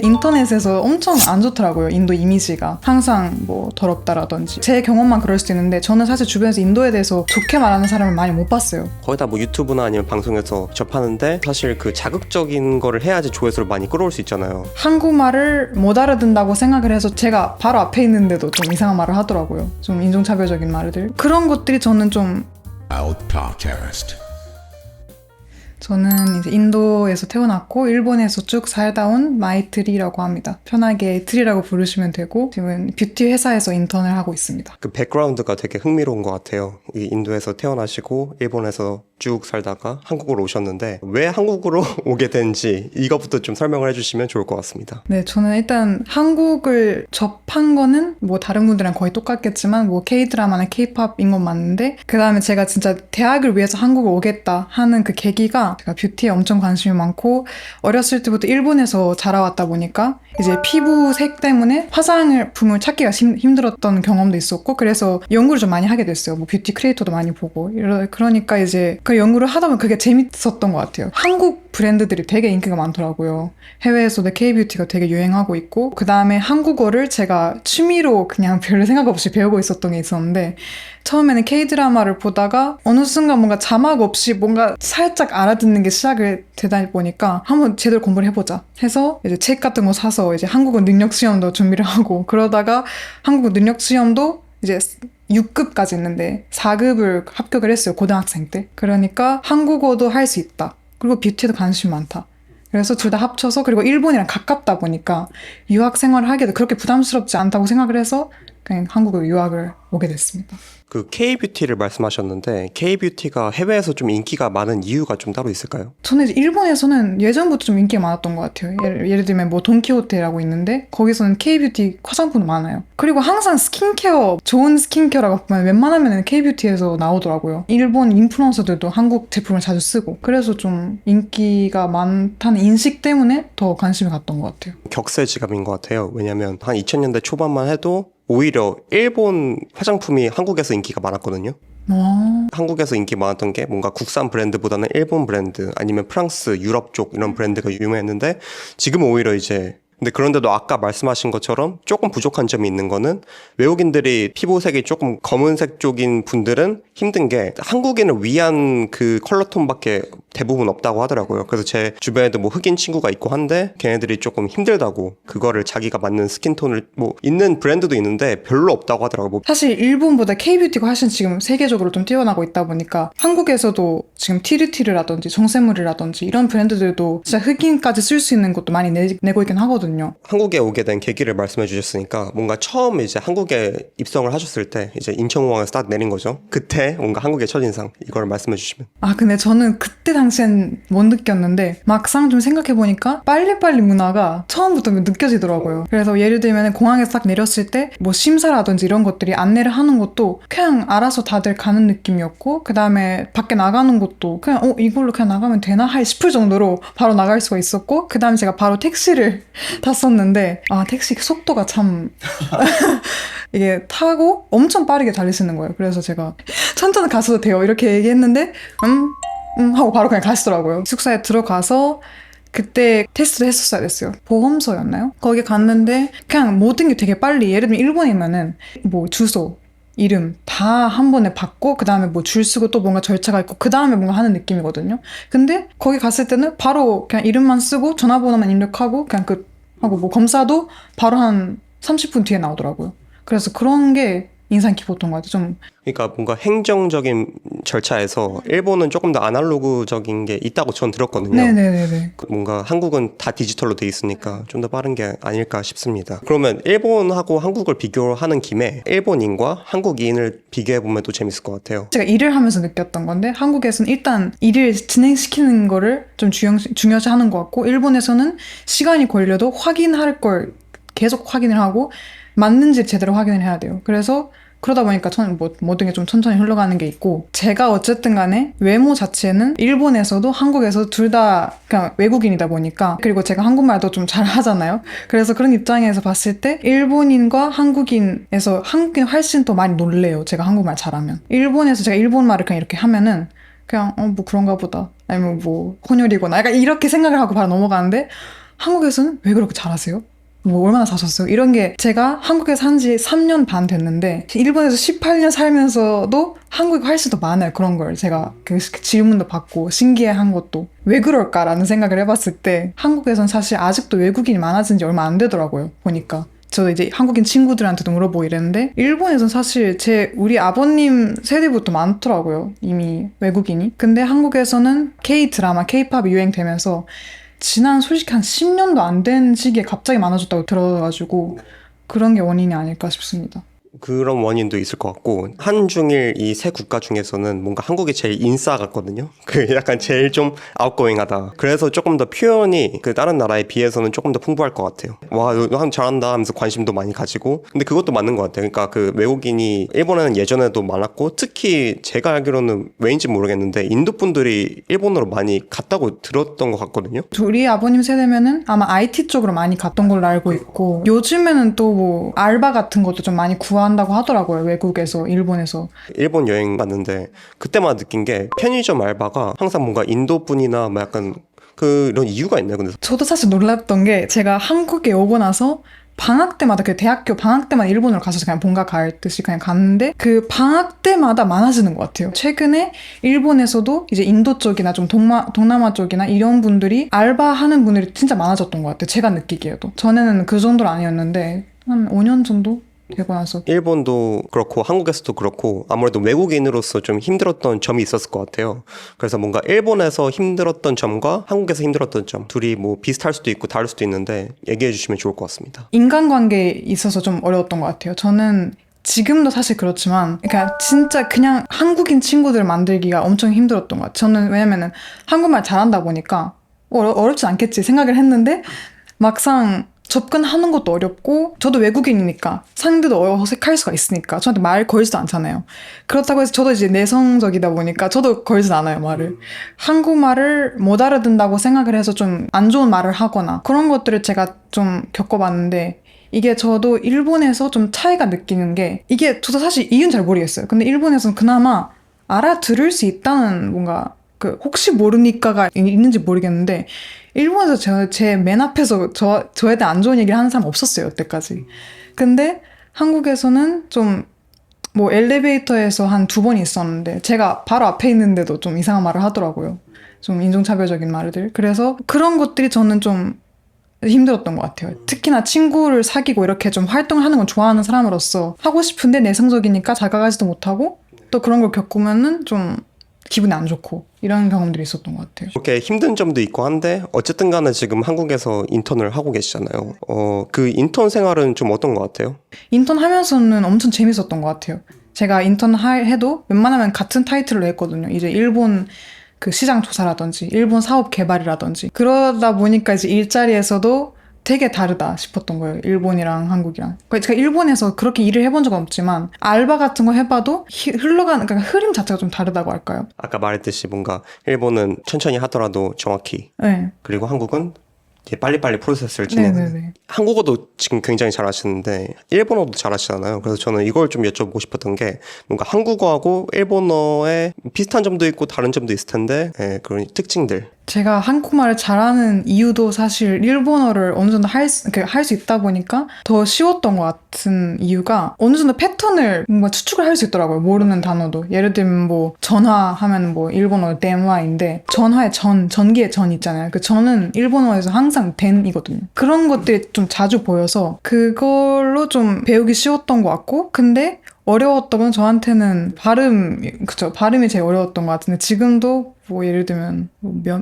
인터넷에서 엄청 안 좋더라고요. 인도 이미지가 항상 뭐 더럽다라든지. 제 경험만 그럴 수도 있는데 저는 사실 주변에서 인도에 대해서 좋게 말하는 사람을 많이 못 봤어요. 거의 다 뭐 유튜브나 아니면 방송에서 접하는데 사실 그 자극적인 거를 해야지 조회수를 많이 끌어올 수 있잖아요. 한국말을 못 알아듣는다고 생각을 해서 제가 바로 앞에 있는데도 좀 이상한 말을 하더라고요. 좀 인종차별적인 말들. 그런 것들이 저는 좀 Outcast. 저는 이제 인도에서 태어났고 일본에서 쭉 살다 온 마이트리라고 합니다. 편하게 트리라고 부르시면 되고 지금은 뷰티 회사에서 인턴을 하고 있습니다. 그 백그라운드가 되게 흥미로운 것 같아요. 이 인도에서 태어나시고 일본에서 쭉 살다가 한국으로 오셨는데 왜 한국으로 오게 된지 이것부터 좀 설명을 해주시면 좋을 것 같습니다. 네, 저는 일단 한국을 접한 거는 뭐 다른 분들이랑 거의 똑같겠지만 뭐 K-드라마나 K-팝인 건 맞는데 그 다음에 제가 진짜 대학을 위해서 한국을 오겠다 하는 그 계기가 제가 뷰티에 엄청 관심이 많고 어렸을 때부터 일본에서 자라왔다 보니까 이제 피부색 때문에 화장품을 찾기가 힘들었던 경험도 있었고 그래서 연구를 좀 많이 하게 됐어요. 뭐 뷰티 크리에이터도 많이 보고 그러니까 이제 그 연구를 하다 보면 그게 재밌었던 것 같아요. 한국 브랜드들이 되게 인기가 많더라고요. 해외에서도 K-뷰티가 되게 유행하고 있고 그 다음에 한국어를 제가 취미로 그냥 별 생각 없이 배우고 있었던 게 있었는데 처음에는 K-드라마를 보다가 어느 순간 뭔가 자막 없이 뭔가 살짝 알아듣는 게 시작을 되다 보니까 한번 제대로 공부를 해보자 해서 이제 책 같은 거 사서 이제 한국어 능력 시험도 준비를 하고 그러다가 한국어 능력 시험도 이제 6급까지 있는데 4급을 합격을 했어요. 고등학생 때. 그러니까 한국어도 할 수 있다. 그리고 뷰티에도 관심이 많다. 그래서 둘 다 합쳐서 그리고 일본이랑 가깝다 보니까 유학 생활을 하기도 그렇게 부담스럽지 않다고 생각을 해서 그냥 한국으로 유학을 오게 됐습니다. 그 K-뷰티를 말씀하셨는데 K-뷰티가 해외에서 좀 인기가 많은 이유가 좀 따로 있을까요? 저는 이제 일본에서는 예전부터 좀 인기가 많았던 것 같아요. 예를 들면 뭐 돈키호테라고 있는데 거기서는 K-뷰티 화장품도 많아요. 그리고 항상 스킨케어, 좋은 스킨케어라고 보면 웬만하면 K-뷰티에서 나오더라고요. 일본 인플루언서들도 한국 제품을 자주 쓰고 그래서 좀 인기가 많다는 인식 때문에 더 관심을 갖던 것 같아요. 격세지감인 것 같아요. 왜냐면 한 2000년대 초반만 해도 오히려 일본 화장품이 한국에서 인기가 많았거든요. 한국에서 인기 많았던 게 뭔가 국산 브랜드보다는 일본 브랜드 아니면 프랑스, 유럽 쪽 이런 브랜드가 유명했는데 지금은 오히려 이제 근데 그런데도 아까 말씀하신 것처럼 조금 부족한 점이 있는 거는 외국인들이 피부색이 조금 검은색 쪽인 분들은 힘든 게 한국인을 위한 그 컬러톤밖에 대부분 없다고 하더라고요. 그래서 제 주변에도 뭐 흑인 친구가 있고 한데 걔네들이 조금 힘들다고 그거를 자기가 맞는 스킨톤을 뭐 있는 브랜드도 있는데 별로 없다고 하더라고요. 뭐 사실 일본보다 K-뷰티가 훨씬 지금 세계적으로 좀 뛰어나고 있다 보니까 한국에서도 지금 티르티르라든지 정샘물이라든지 이런 브랜드들도 진짜 흑인까지 쓸 수 있는 것도 많이 내고 있긴 하거든요. 한국에 오게 된 계기를 말씀해 주셨으니까 뭔가 처음 이제 한국에 입성을 하셨을 때 이제 인천공항에서 딱 내린 거죠. 그때 뭔가 한국의 첫인상 이걸 말씀해 주시면. 아 근데 저는 그때 당시엔 못 느꼈는데 막상 좀 생각해보니까 빨리빨리 문화가 처음부터 느껴지더라고요. 그래서 예를 들면 공항에서 딱 내렸을 때 뭐 심사라든지 이런 것들이 안내를 하는 것도 그냥 알아서 다들 가는 느낌이었고 그 다음에 밖에 나가는 것도 그냥 이걸로 그냥 나가면 되나 싶을 정도로 바로 나갈 수가 있었고 그 다음에 제가 바로 택시를 탔었는데 택시 속도가 참 이게 타고 엄청 빠르게 달리시는 거예요. 그래서 제가 천천히 가셔도 돼요 이렇게 얘기했는데 하고 바로 그냥 가시더라고요. 숙소에 들어가서 그때 테스트를 했었어야 됐어요. 보험소였나요? 거기 갔는데 그냥 모든 게 되게 빨리 예를 들면 일본이면은 뭐 주소 이름 다 한 번에 받고 그 다음에 뭐 줄 쓰고 또 뭔가 절차가 있고 그 다음에 뭔가 하는 느낌이거든요. 근데 거기 갔을 때는 바로 그냥 이름만 쓰고 전화번호만 입력하고 그냥 하고 뭐 검사도 바로 한 30분 뒤에 나오더라고요. 그래서 그런 게 인상 깊었던 것 같아요. 좀 그러니까 뭔가 행정적인 절차에서 일본은 조금 더 아날로그적인 게 있다고 전 들었거든요. 네네네네. 뭔가 한국은 다 디지털로 돼 있으니까 좀 더 빠른 게 아닐까 싶습니다. 그러면 일본하고 한국을 비교하는 김에 일본인과 한국인을 비교해보면 또 재밌을 것 같아요. 제가 일을 하면서 느꼈던 건데 한국에서는 일단 일을 진행시키는 거를 좀 중요시 하는 것 같고 일본에서는 시간이 걸려도 확인할 걸 계속 확인을 하고 맞는지 제대로 확인을 해야 돼요. 그래서 그러다 보니까 모든 게 좀 천천히 흘러가는 게 있고 제가 어쨌든 간에 외모 자체는 일본에서도 한국에서도 둘 다 그냥 외국인이다 보니까 그리고 제가 한국말도 좀 잘 하잖아요. 그래서 그런 입장에서 봤을 때 일본인과 한국인에서 한국인 훨씬 더 많이 놀래요. 제가 한국말 잘하면. 일본에서 제가 일본말을 그냥 이렇게 하면은 그냥 뭐 그런가 보다 아니면 뭐 혼혈이거나 약간 이렇게 생각을 하고 바로 넘어가는데 한국에서는 왜 그렇게 잘하세요? 뭐 얼마나 사셨어요? 이런 게 제가 한국에 산 지 3년 반 됐는데 일본에서 18년 살면서도 한국에 훨씬 더 많아요. 그런 걸 제가 그 질문도 받고 신기해한 것도 왜 그럴까라는 생각을 해봤을 때 한국에선 사실 아직도 외국인이 많아진 지 얼마 안 되더라고요. 보니까 저도 이제 한국인 친구들한테도 물어보고 이랬는데 일본에선 사실 우리 아버님 세대부터 많더라고요. 이미 외국인이. 근데 한국에서는 K-드라마, K-팝이 유행되면서 지난 솔직히 한 10년도 안 된 시기에 갑자기 많아졌다고 들어가지고 그런 게 원인이 아닐까 싶습니다. 그런 원인도 있을 것 같고 한중일 이 세 국가 중에서는 뭔가 한국이 제일 인싸 같거든요. 그 약간 제일 좀 아웃고잉하다. 그래서 조금 더 표현이 그 다른 나라에 비해서는 조금 더 풍부할 것 같아요. 와, 너 잘한다 하면서 관심도 많이 가지고. 근데 그것도 맞는 것 같아요. 그러니까 그 외국인이 일본에는 예전에도 많았고 특히 제가 알기로는 왜인지 모르겠는데 인도 분들이 일본으로 많이 갔다고 들었던 것 같거든요. 우리 아버님 세대면은 아마 IT 쪽으로 많이 갔던 걸로 알고 있고 요즘에는 또 뭐 알바 같은 것도 좀 많이 구한다고 하더라고요. 외국에서, 일본에서. 일본 여행 갔는데 그때만 느낀 게 편의점 알바가 항상 뭔가 인도 분이나 뭐 약간 그런 이유가 있나요? 근데 저도 사실 놀랐던 게 제가 한국에 오고 나서 방학 때마다 그 대학교 방학 때마다 일본으로 가서 그냥 본가 갈 듯이 그냥 갔는데 그 방학 때마다 많아지는 것 같아요. 최근에 일본에서도 이제 인도 쪽이나 좀 동남아 쪽이나 이런 분들이 알바하는 분들이 진짜 많아졌던 것 같아요. 제가 느끼기에도. 전에는 그 정도는 아니었는데 한 5년 정도 되고 나서. 일본도 그렇고 한국에서도 그렇고 아무래도 외국인으로서 좀 힘들었던 점이 있었을 것 같아요. 그래서 뭔가 일본에서 힘들었던 점과 한국에서 힘들었던 점 둘이 뭐 비슷할 수도 있고 다를 수도 있는데 얘기해 주시면 좋을 것 같습니다. 인간관계에 있어서 좀 어려웠던 것 같아요. 저는 지금도 사실 그렇지만 그러니까 진짜 그냥 한국인 친구들 만들기가 엄청 힘들었던 것 같아요. 저는 왜냐면은 한국말 잘한다 보니까 어렵진 않겠지 생각을 했는데 막상 접근하는 것도 어렵고 저도 외국인이니까 상대도 어색할 수가 있으니까 저한테 말 걸지도 않잖아요. 그렇다고 해서 저도 이제 내성적이다 보니까 저도 걸진 않아요, 말을. 한국말을 못 알아듣는다고 생각을 해서 좀 안 좋은 말을 하거나 그런 것들을 제가 좀 겪어봤는데 이게 저도 일본에서 좀 차이가 느끼는 게 이게 저도 사실 이유는 잘 모르겠어요. 근데 일본에서는 그나마 알아들을 수 있다는 뭔가 그 혹시 모르니까가 있는지 모르겠는데 일본에서 제 맨 앞에서 저에 대한 안 좋은 얘기를 하는 사람 없었어요, 여태까지. 근데 한국에서는 좀 뭐 엘리베이터에서 한 2번 있었는데 제가 바로 앞에 있는데도 좀 이상한 말을 하더라고요. 좀 인종차별적인 말들. 그래서 그런 것들이 저는 좀 힘들었던 것 같아요. 특히나 친구를 사귀고 이렇게 좀 활동을 하는 건 좋아하는 사람으로서 하고 싶은데 내성적이니까 다가가지도 못하고 또 그런 걸 겪으면은 좀 기분이 안 좋고 이런 경험들이 있었던 것 같아요. 그렇게 힘든 점도 있고 한데 어쨌든 간에 지금 한국에서 인턴을 하고 계시잖아요. 그 인턴 생활은 좀 어떤 것 같아요? 인턴 하면서는 엄청 재밌었던 것 같아요. 제가 인턴 해도 웬만하면 같은 타이틀로 했거든요. 이제 일본 그 시장 조사라든지 일본 사업 개발이라든지 그러다 보니까 이제 일자리에서도 되게 다르다 싶었던 거예요. 일본이랑 한국이랑. 제가 일본에서 그렇게 일을 해본 적은 없지만 알바 같은 거 해봐도 흘러가는 그러니까 흐름 자체가 좀 다르다고 할까요? 아까 말했듯이 뭔가 일본은 천천히 하더라도 정확히 네. 그리고 한국은 이제 빨리빨리 프로세스를 진행하는. 네네네. 한국어도 지금 굉장히 잘하시는데 일본어도 잘하시잖아요. 그래서 저는 이걸 좀 여쭤보고 싶었던 게 뭔가 한국어하고 일본어에 비슷한 점도 있고 다른 점도 있을 텐데 그런 특징들. 제가 한국말을 잘하는 이유도 사실 일본어를 어느 정도 할 수 있다 보니까 더 쉬웠던 것 같은 이유가 어느 정도 패턴을 뭔가 추측을 할 수 있더라고요. 모르는 단어도. 예를 들면 뭐 전화하면 뭐 일본어電話인데 전화의 전기의 전 있잖아요. 그 전은 일본어에서 항상 den이거든요. 그런 것들이 좀 자주 보여서 그걸로 좀 배우기 쉬웠던 것 같고 근데 어려웠던 건 저한테는 발음이 제일 어려웠던 것 같은데 지금도 뭐 예를 들면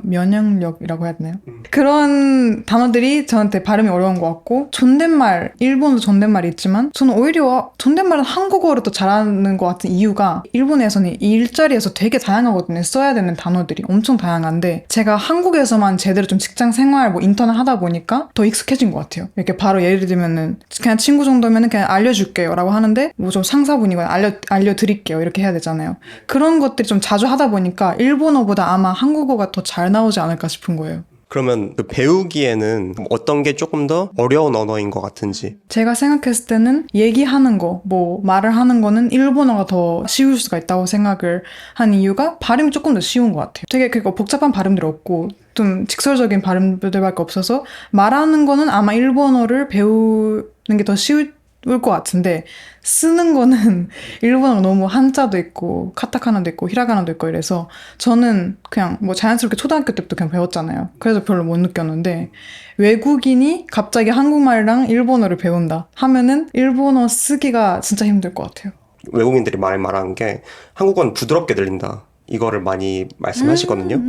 면역력이라고 해야 되나요? 그런 단어들이 저한테 발음이 어려운 것 같고 존댓말, 일본도 존댓말이 있지만 저는 오히려 존댓말은 한국어로 더 잘하는 것 같은 이유가 일본에서는 이 일자리에서 되게 다양하거든요. 써야 되는 단어들이 엄청 다양한데 제가 한국에서만 제대로 좀 직장 생활 뭐 인턴을 하다 보니까 더 익숙해진 것 같아요. 이렇게 바로 예를 들면은 그냥 친구 정도면은 그냥 알려줄게요 라고 하는데 뭐 좀 상사분이거나 알려드릴게요 이렇게 해야 되잖아요. 그런 것들이 좀 자주 하다 보니까 일본어보다 아마 한국어가 더 잘 나오지 않을까 싶은 거예요. 그러면 그 배우기에는 어떤 게 조금 더 어려운 언어인 것 같은지. 제가 생각했을 때는 얘기하는 거, 뭐 말을 하는 거는 일본어가 더 쉬울 수가 있다고 생각을 한 이유가 발음이 조금 더 쉬운 것 같아요. 되게 그거 복잡한 발음들이 없고 좀 직설적인 발음들밖에 없어서 말하는 거는 아마 일본어를 배우는 게 더 쉬울 것 같은데 쓰는 거는 일본어가 너무 한자도 있고 카타카나도 있고 히라가나도 있고 이래서 저는 그냥 뭐 자연스럽게 초등학교 때부터 그냥 배웠잖아요. 그래서 별로 못 느꼈는데 외국인이 갑자기 한국말이랑 일본어를 배운다 하면은 일본어 쓰기가 진짜 힘들 것 같아요. 외국인들이 말하는 게 한국어는 부드럽게 들린다. 이거를 많이 말씀하시거든요.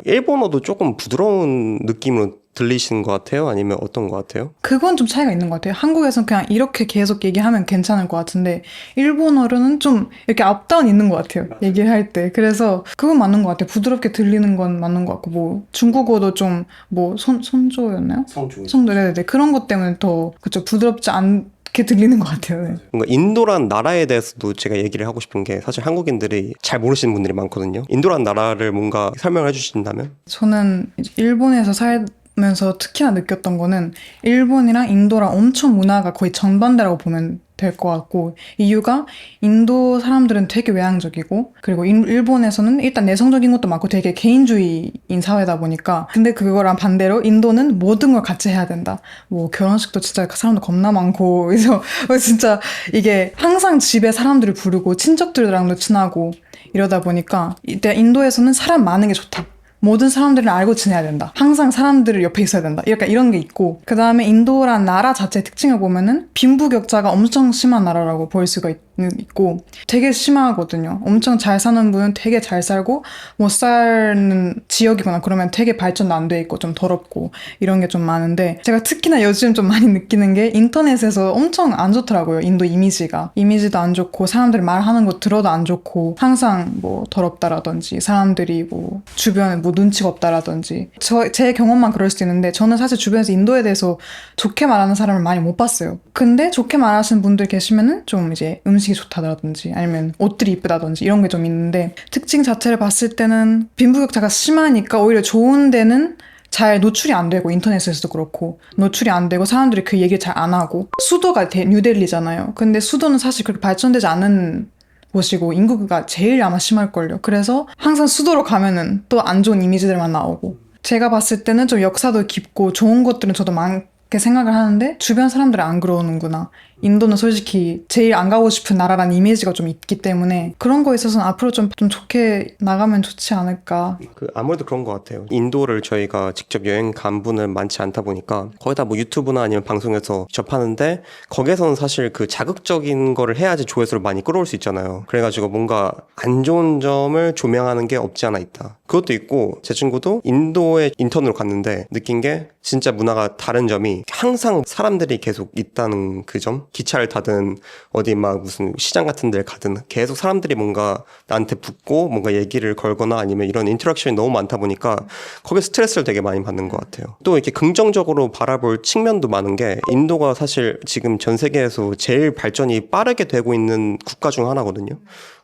일본어도 조금 부드러운 느낌으로 들리시는 것 같아요? 아니면 어떤 것 같아요? 그건 좀 차이가 있는 것 같아요. 한국에서는 그냥 이렇게 계속 얘기하면 괜찮을 것 같은데 일본어로는 좀 이렇게 업다운 있는 것 같아요. 얘기할 때. 그래서 그건 맞는 것 같아요. 부드럽게 들리는 건 맞는 것 같고 뭐 중국어도 좀 뭐 손조였나요? 성조. 네네. 그런 것 때문에 더 그쵸 부드럽지 않게 들리는 것 같아요. 네. 뭔가 인도란 나라에 대해서도 제가 얘기를 하고 싶은 게 사실 한국인들이 잘 모르시는 분들이 많거든요. 인도란 나라를 뭔가 설명을 해주신다면? 저는 이제 일본에서 살면서 특히나 느꼈던 거는 일본이랑 인도랑 엄청 문화가 거의 정반대라고 보면 될 것 같고 이유가 인도 사람들은 되게 외향적이고 그리고 일본에서는 일단 내성적인 것도 많고 되게 개인주의인 사회다 보니까 근데 그거랑 반대로 인도는 모든 걸 같이 해야 된다. 뭐 결혼식도 진짜 사람도 겁나 많고 그래서 진짜 이게 항상 집에 사람들을 부르고 친척들이랑도 친하고 이러다 보니까 이때 인도에서는 사람 많은 게 좋다. 모든 사람들을 알고 지내야 된다. 항상 사람들을 옆에 있어야 된다. 약간 이런 게 있고 그 다음에 인도란 나라 자체의 특징을 보면은 빈부격차가 엄청 심한 나라라고 볼 수가 있고 되게 심하거든요. 엄청 잘 사는 분은 되게 잘 살고 못 사는 지역이거나 그러면 되게 발전도 안 돼 있고 좀 더럽고 이런 게 좀 많은데 제가 특히나 요즘 좀 많이 느끼는 게 인터넷에서 엄청 안 좋더라고요. 인도 이미지도 안 좋고 사람들이 말하는 거 들어도 안 좋고 항상 뭐 더럽다라든지 사람들이 뭐 주변에 뭐 눈치가 없다라든지 제 경험만 그럴 수도 있는데 저는 사실 주변에서 인도에 대해서 좋게 말하는 사람을 많이 못 봤어요. 근데 좋게 말하시는 분들 계시면은 좀 이제 음식이 좋다라든지 아니면 옷들이 이쁘다든지 이런 게 좀 있는데 특징 자체를 봤을 때는 빈부격차가 심하니까 오히려 좋은 데는 잘 노출이 안 되고 인터넷에서도 그렇고 노출이 안 되고 사람들이 그 얘기를 잘 안 하고 수도가 뉴델리잖아요. 근데 수도는 사실 그렇게 발전되지 않은 곳이고 인구가 제일 아마 심할걸요. 그래서 항상 수도로 가면은 또 안 좋은 이미지들만 나오고 제가 봤을 때는 좀 역사도 깊고 좋은 것들은 저도 많게 생각을 하는데 주변 사람들은 안 그러는구나. 인도는 솔직히 제일 안 가고 싶은 나라라는 이미지가 좀 있기 때문에 그런 거에 있어서는 앞으로 좀 좋게 나가면 좋지 않을까. 아무래도 그런 것 같아요. 인도를 저희가 직접 여행 간 분은 많지 않다 보니까 거의 다 뭐 유튜브나 아니면 방송에서 접하는데 거기에서는 사실 그 자극적인 거를 해야지 조회수를 많이 끌어올 수 있잖아요. 그래가지고 뭔가 안 좋은 점을 조명하는 게 없지 않아 있다. 그것도 있고 제 친구도 인도에 인턴으로 갔는데 느낀 게 진짜 문화가 다른 점이 항상 사람들이 계속 있다는 그 점. 기차를 타든 어디 막 무슨 시장 같은 데를 가든 계속 사람들이 뭔가 나한테 붙고 뭔가 얘기를 걸거나 아니면 이런 인터랙션이 너무 많다 보니까 거기에 스트레스를 되게 많이 받는 것 같아요. 또 이렇게 긍정적으로 바라볼 측면도 많은 게 인도가 사실 지금 전 세계에서 제일 발전이 빠르게 되고 있는 국가 중 하나거든요.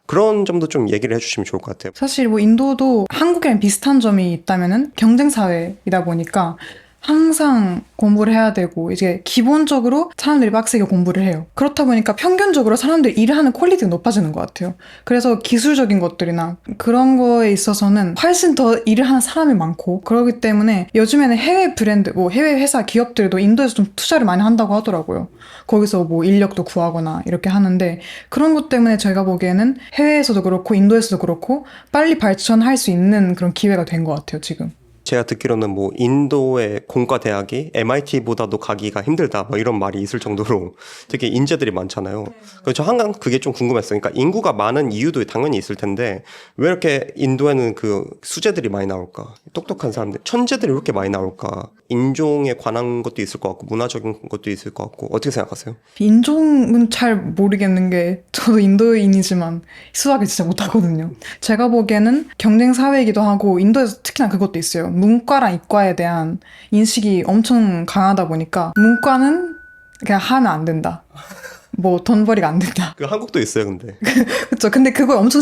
그런 점도 좀 얘기를 해주시면 좋을 것 같아요. 사실 뭐 인도도 한국이랑 비슷한 점이 있다면은 경쟁 사회이다 보니까 항상 공부를 해야 되고 이제 기본적으로 사람들이 빡세게 공부를 해요. 그렇다 보니까 평균적으로 사람들이 일을 하는 퀄리티가 높아지는 것 같아요. 그래서 기술적인 것들이나 그런 거에 있어서는 훨씬 더 일을 하는 사람이 많고 그렇기 때문에 요즘에는 해외 브랜드, 뭐 해외 회사 기업들도 인도에서 좀 투자를 많이 한다고 하더라고요. 거기서 뭐 인력도 구하거나 이렇게 하는데 그런 것 때문에 저희가 보기에는 해외에서도 그렇고 인도에서도 그렇고 빨리 발전할 수 있는 그런 기회가 된 것 같아요, 지금. 제가 듣기로는 뭐 인도의 공과 대학이 MIT보다도 가기가 힘들다 뭐 이런 말이 있을 정도로 되게 인재들이 많잖아요. 그래서 저 항상 그게 좀 궁금했어요. 그러니까 인구가 많은 이유도 당연히 있을 텐데 왜 이렇게 인도에는 그 수재들이 많이 나올까? 똑똑한 사람들, 천재들이 왜 이렇게 많이 나올까? 인종에 관한 것도 있을 것 같고 문화적인 것도 있을 것 같고 어떻게 생각하세요? 인종은 잘 모르겠는 게 저도 인도인이지만 수학을 진짜 못하거든요. 제가 보기에는 경쟁 사회이기도 하고 인도에서 특히나 그것도 있어요. 문과랑 이과에 대한 인식이 엄청 강하다 보니까 문과는 그냥 하면 안 된다. 뭐 돈벌이가 안 된다. 그 한국도 있어요, 근데. 그쵸. 근데 그거 엄청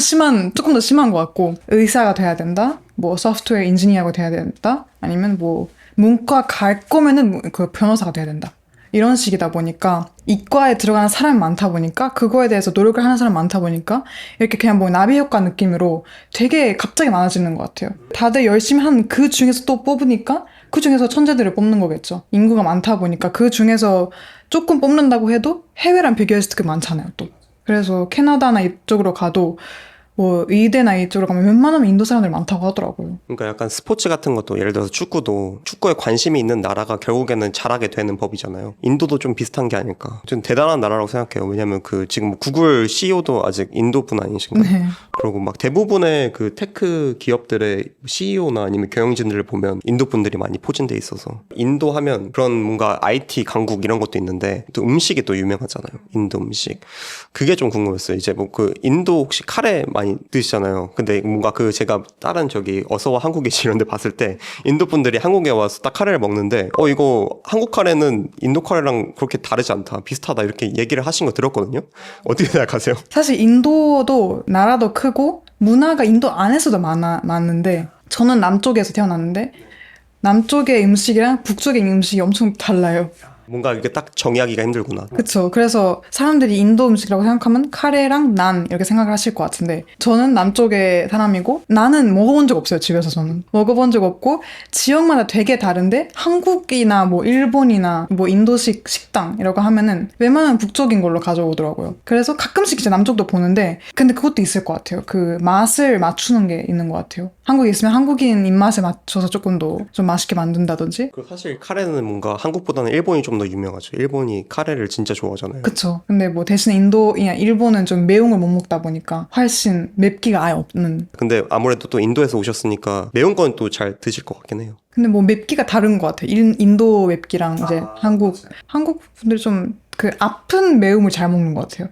조금 더 심한 것 같고, 의사가 돼야 된다? 뭐 소프트웨어 인지니어가 돼야 된다? 아니면 뭐 문과 갈 거면은 그 변호사가 돼야 된다. 이런 식이다 보니까 이과에 들어가는 사람이 많다 보니까 그거에 대해서 노력을 하는 사람이 많다 보니까 이렇게 그냥 뭐 나비 효과 느낌으로 되게 갑자기 많아지는 것 같아요. 다들 열심히 한 그 중에서 또 뽑으니까 그 중에서 천재들을 뽑는 거겠죠. 인구가 많다 보니까 그 중에서 조금 뽑는다고 해도 해외랑 비교했을 때 그 많잖아요, 또. 그래서 캐나다나 이쪽으로 가도 뭐 의대나 이쪽으로 가면 웬만하면 인도 사람들 많다고 하더라고요. 그러니까 약간 스포츠 같은 것도 예를 들어서 축구도 축구에 관심이 있는 나라가 결국에는 잘하게 되는 법이잖아요. 인도도 좀 비슷한 게 아닐까. 좀 대단한 나라라고 생각해요. 왜냐면 그 지금 구글 CEO도 아직 인도 분 아니신가요? 네. 그리고 막 대부분의 그 테크 기업들의 CEO나 아니면 경영진들을 보면 인도 분들이 많이 포진돼 있어서 인도 하면 그런 뭔가 IT 강국 이런 것도 있는데 또 음식이 또 유명하잖아요. 인도 음식. 그게 좀 궁금했어요. 이제 뭐 그 인도 혹시 카레 많이 드시잖아요. 근데 뭔가 그 제가 다른 저기 어서와 한국이시 이런 데 봤을 때 인도 분들이 한국에 와서 딱 카레를 먹는데 이거 한국 카레는 인도 카레랑 그렇게 다르지 않다. 비슷하다. 이렇게 얘기를 하신 거 들었거든요. 어떻게 생각하세요? 사실 인도도 나라도 크고 문화가 인도 안에서도 많은데 저는 남쪽에서 태어났는데 남쪽의 음식이랑 북쪽의 음식이 엄청 달라요. 뭔가 이게 딱 정의하기가 힘들구나. 그쵸. 그래서 사람들이 인도 음식이라고 생각하면 카레랑 난 이렇게 생각을 하실 것 같은데 저는 남쪽의 사람이고 나는 먹어본 적 없어요. 집에서 저는 먹어본 적 없고 지역마다 되게 다른데 한국이나 뭐 일본이나 뭐 인도식 식당이라고 하면은 웬만하면 북쪽인 걸로 가져오더라고요. 그래서 가끔씩 이제 남쪽도 보는데 근데 그것도 있을 것 같아요. 그 맛을 맞추는 게 있는 것 같아요. 한국에 있으면 한국인 입맛에 맞춰서 조금 더 좀 맛있게 만든다든지. 그리고 사실 카레는 뭔가 한국보다는 일본이 좀 더 유명하죠. 일본이 카레를 진짜 좋아하잖아요. 그쵸. 근데 뭐 대신 인도이나 일본은 좀 매운 걸 못 먹다 보니까 훨씬 맵기가 아예 없는. 근데 아무래도 또 인도에서 오셨으니까 매운 건 또 잘 드실 것 같긴 해요. 근데 뭐 맵기가 다른 것 같아요. 인도 맵기랑 이제 한국 분들 좀 그 아픈 매움을 잘 먹는 것 같아요.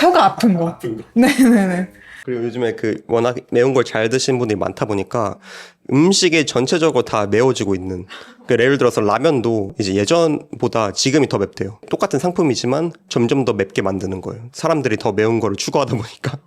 혀가 아픈 거. 네네네. 그리고 요즘에 그 워낙 매운 걸 잘 드시는 분들이 많다 보니까 음식이 전체적으로 다 매워지고 있는. 그러니까 예를 들어서 라면도 이제 예전보다 지금이 더 맵대요. 똑같은 상품이지만 점점 더 맵게 만드는 거예요. 사람들이 더 매운 거를 추구하다 보니까.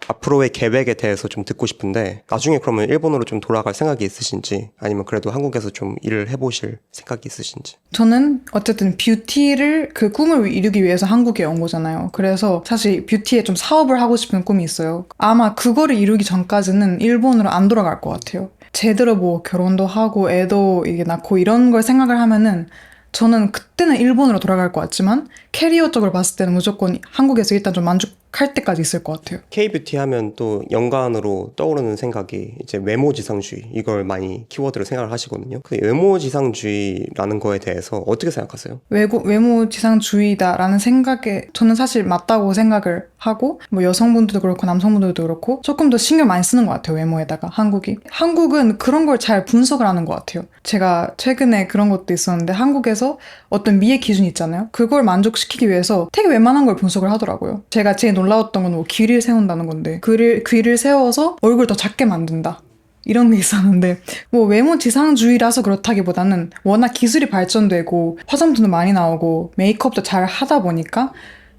앞으로의 계획에 대해서 좀 듣고 싶은데 나중에 그러면 일본으로 좀 돌아갈 생각이 있으신지 아니면 그래도 한국에서 좀 일을 해보실 생각이 있으신지. 저는 어쨌든 뷰티를 그 꿈을 이루기 위해서 한국에 온 거잖아요. 그래서 사실 뷰티에 좀 사업을 하고 싶은 꿈이 있어요. 아마 그거를 이루기 전까지는 일본으로 안 돌아갈 것 같아요. 제대로 뭐 결혼도 하고 애도 이게 낳고 이런 걸 생각을 하면은 저는 그때는 일본으로 돌아갈 것 같지만 캐리어 쪽으로 봤을 때는 무조건 한국에서 일단 좀 만족할 때까지 있을 것 같아요. K-뷰티 하면 또 연관으로 떠오르는 생각이 이제 외모지상주의 이걸 많이 키워드로 생각을 하시거든요. 그 외모지상주의라는 거에 대해서 어떻게 생각하세요? 외모지상주의다라는 생각에 저는 사실 맞다고 생각을 하고 뭐 여성분들도 그렇고 남성분들도 그렇고 조금 더 신경 많이 쓰는 것 같아요. 외모에다가 한국은 그런 걸 잘 분석을 하는 것 같아요. 제가 최근에 그런 것도 있었는데 한국에서 어떤 미의 기준이 있잖아요. 그걸 만족시키기 위해서 되게 웬만한 걸 분석을 하더라고요. 제가 제일 놀라웠던 건 뭐 귀를 세운다는 건데 귀를 세워서 얼굴 더 작게 만든다. 이런 게 있었는데 뭐 외모 지상주의라서 그렇다기보다는 워낙 기술이 발전되고 화장품도 많이 나오고 메이크업도 잘 하다 보니까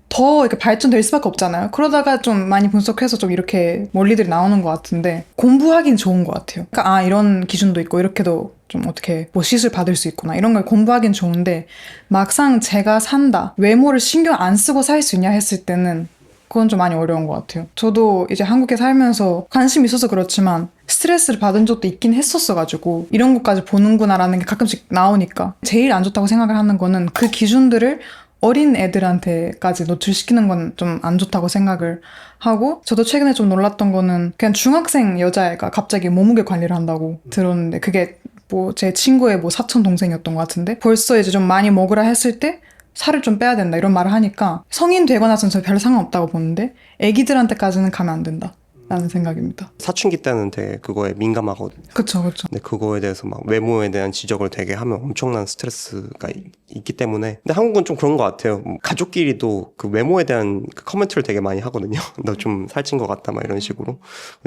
더 이렇게 발전될 수밖에 없잖아요. 그러다가 좀 많이 분석해서 좀 이렇게 원리들이 나오는 것 같은데 공부하긴 좋은 것 같아요. 그러니까 이런 기준도 있고 이렇게도 좀 어떻게 뭐 시술 받을 수 있구나 이런 걸 공부하긴 좋은데 막상 제가 산다 외모를 신경 안 쓰고 살 수 있냐 했을 때는 그건 좀 많이 어려운 것 같아요. 저도 이제 한국에 살면서 관심이 있어서 그렇지만 스트레스를 받은 적도 있긴 했었어가지고 이런 것까지 보는구나라는 게 가끔씩 나오니까 제일 안 좋다고 생각을 하는 거는 그 기준들을 어린 애들한테까지 노출시키는 건 좀 안 좋다고 생각을 하고 저도 최근에 좀 놀랐던 거는 그냥 중학생 여자애가 갑자기 몸무게 관리를 한다고 들었는데 그게 뭐 제 친구의 뭐 사촌 동생이었던 것 같은데 벌써 이제 좀 많이 먹으라 했을 때 살을 좀 빼야 된다 이런 말을 하니까 성인 되고 나서는 저 별로 상관없다고 보는데 애기들한테까지는 가면 안 된다 라는 생각입니다. 사춘기 때는 되게 그거에 민감하거든요. 그쵸. 근데 그거에 대해서 막 외모에 대한 지적을 되게 하면 엄청난 스트레스가 있기 때문에 근데 한국은 좀 그런 것 같아요. 가족끼리도 그 외모에 대한 그 커멘트를 되게 많이 하거든요. 너 좀 살찐 것 같다 막 이런 식으로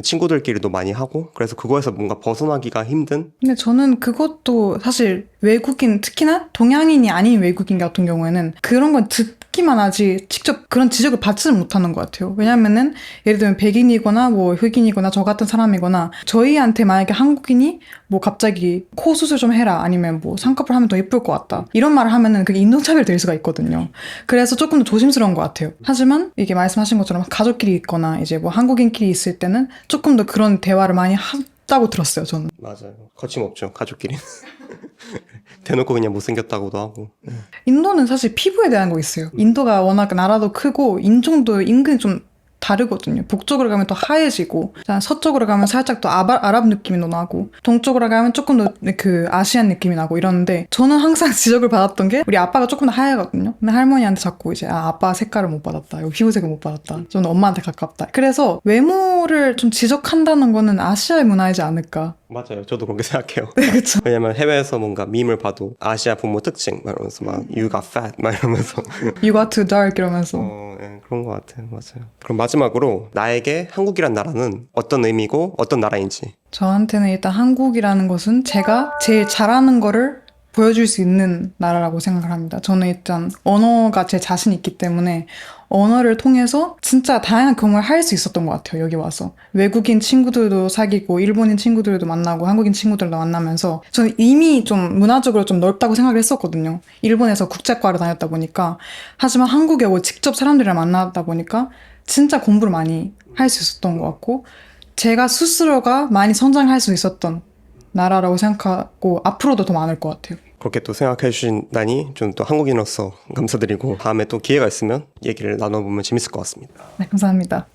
친구들끼리도 많이 하고 그래서 그거에서 뭔가 벗어나기가 힘든. 근데 저는 그것도 사실 외국인 특히나 동양인이 아닌 외국인 같은 경우에는 그런 건 듣기 듣기만 하지 직접 그런 지적을 받지는 못하는 것 같아요. 왜냐면은 예를 들면 백인이거나 뭐 흑인이거나 저 같은 사람이거나 저희한테 만약에 한국인이 뭐 갑자기 코 수술 좀 해라 아니면 뭐 쌍꺼풀 하면 더 예쁠 것 같다 이런 말을 하면은 그게 인종차별이 될 수가 있거든요. 그래서 조금 더 조심스러운 것 같아요. 하지만 이게 말씀하신 것처럼 가족끼리 있거나 이제 뭐 한국인끼리 있을 때는 조금 더 그런 대화를 많이 했다고 들었어요, 저는. 맞아요. 거침없죠, 가족끼리. 대놓고 그냥 못생겼다고도 하고. 인도는 사실 피부에 대한 거 있어요. 인도가 워낙 나라도 크고 인종도 은근히 좀 다르거든요. 북쪽으로 가면 또 하얘지고, 서쪽으로 가면 살짝 또 아랍 느낌이 더 나고, 동쪽으로 가면 조금 더 그 아시안 느낌이 나고 이러는데, 저는 항상 지적을 받았던 게 우리 아빠가 조금 더 하얘거든요. 근데 할머니한테 자꾸 이제 아빠 색깔을 못 받았다, 이거 피부색을 못 받았다, 저는 엄마한테 가깝다. 그래서 외모를 좀 지적한다는 거는 아시아의 문화이지 않을까. 맞아요. 저도 그렇게 생각해요. 네, 그쵸. 왜냐면 해외에서 뭔가 밈을 봐도 아시아 부모 특징 막 이러면서 막 You got fat 막 이러면서 You got too dark 이러면서. 예, 그런 것 같아요. 맞아요. 그럼 마지막으로 나에게 한국이란 나라는 어떤 의미고 어떤 나라인지. 저한테는 일단 한국이라는 것은 제가 제일 잘하는 거를 보여줄 수 있는 나라라고 생각을 합니다. 저는 일단 언어가 제 자신 있기 때문에 언어를 통해서 진짜 다양한 경험을 할 수 있었던 것 같아요. 여기 와서. 외국인 친구들도 사귀고 일본인 친구들도 만나고 한국인 친구들도 만나면서 저는 이미 좀 문화적으로 좀 넓다고 생각을 했었거든요. 일본에서 국제과를 다녔다 보니까. 하지만 한국에 오고 직접 사람들이랑 만나다 보니까 진짜 공부를 많이 할 수 있었던 것 같고 제가 스스로가 많이 성장할 수 있었던 나라라고 생각하고 앞으로도 더 많을 것 같아요. 그렇게 또 생각해 주신다니 좀 또 한국인으로서 감사드리고 다음에 또 기회가 있으면 얘기를 나눠보면 재밌을 것 같습니다. 네, 감사합니다.